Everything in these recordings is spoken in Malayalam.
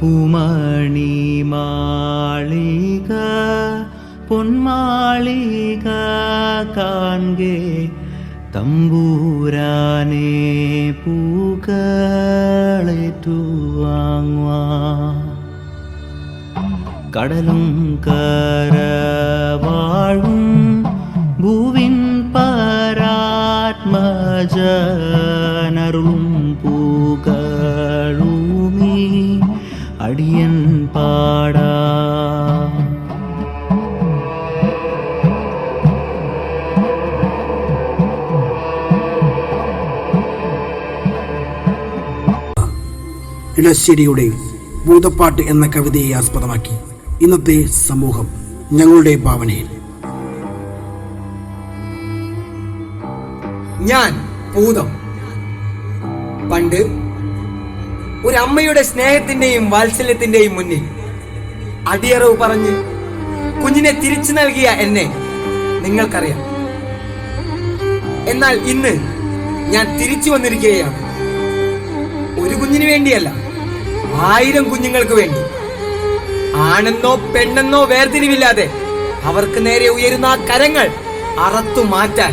പൂമണി മാളിക പൊന്മാളിക കാൺകെ തമ്പൂരാനെ പൂക്കളേറ്റുവാങ്ങുവാൻ കടലും കരവാഴും ഭൂവിൻ പരാത്മജനരുളും പൂകളുമീ അടിയൻ പാടാ. ഇടശ്ശേരിയുടെ ഭൂതപ്പാട്ട് എന്ന കവിതയെ ആസ്പദമാക്കി ഇന്നത്തെ സമൂഹം ഞങ്ങളുടെ ഭാവനയിൽ. ഞാൻ ഭൂതം. പണ്ട് ഒരമ്മയുടെ സ്നേഹത്തിന്റെയും വാത്സല്യത്തിന്റെയും മുന്നിൽ അടിയറവ് പറഞ്ഞ് കുഞ്ഞിനെ തിരിച്ചു നൽകിയ എന്നെ നിങ്ങൾക്കറിയാം. എന്നാൽ ഇന്ന് ഞാൻ തിരിച്ചു വന്നിരിക്കുകയാണ്. ഒരു കുഞ്ഞിന് വേണ്ടിയല്ല, 1000 കുഞ്ഞുങ്ങൾക്ക് വേണ്ടി. ആണെന്നോ പെണ്ണെന്നോ വേർതിരിവില്ലാതെ അവർക്ക് നേരെ ഉയരുന്ന ആ കരങ്ങൾ അറത്തു മാറ്റാൻ.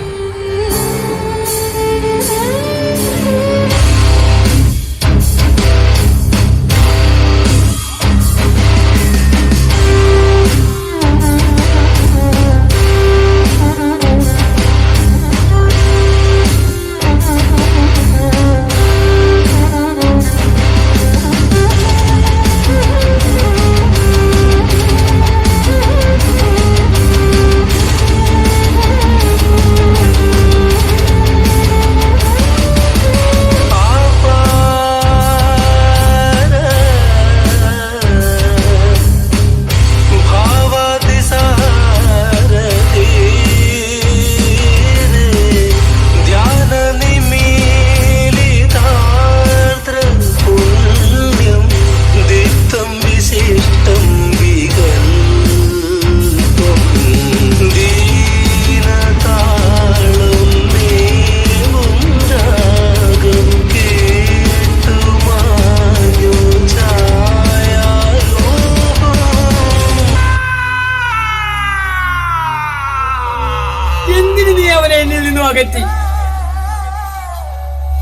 അകറ്റി.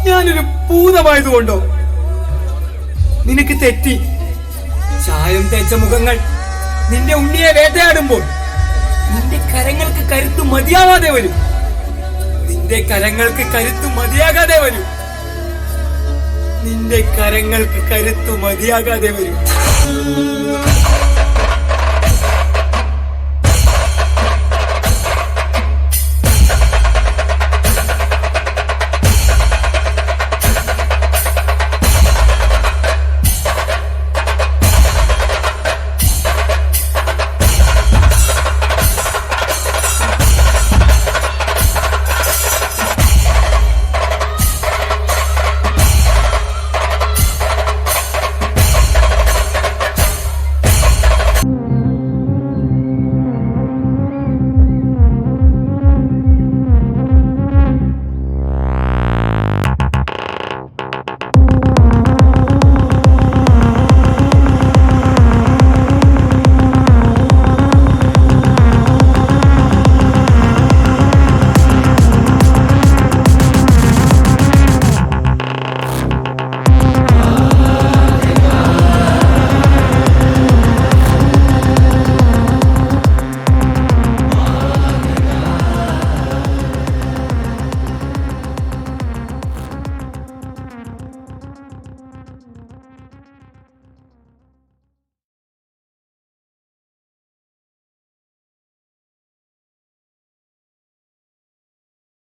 ഞാനൊരു ഭൂതമായതുകൊണ്ടോ? നിനക്ക് തെറ്റി. ചായം തേച്ച മുഖങ്ങൾ നിന്റെ ഉണ്ണിയെ വേട്ടയാടുമ്പോൾ നിന്റെ കരങ്ങൾക്ക് കരുത്തു മതിയാവാതെ വരും. നിന്റെ കരങ്ങൾക്ക് കരുത്തു മതിയാകാതെ വരും. നിന്റെ കരങ്ങൾക്ക് കരുത്തു മതിയാകാതെ വരും.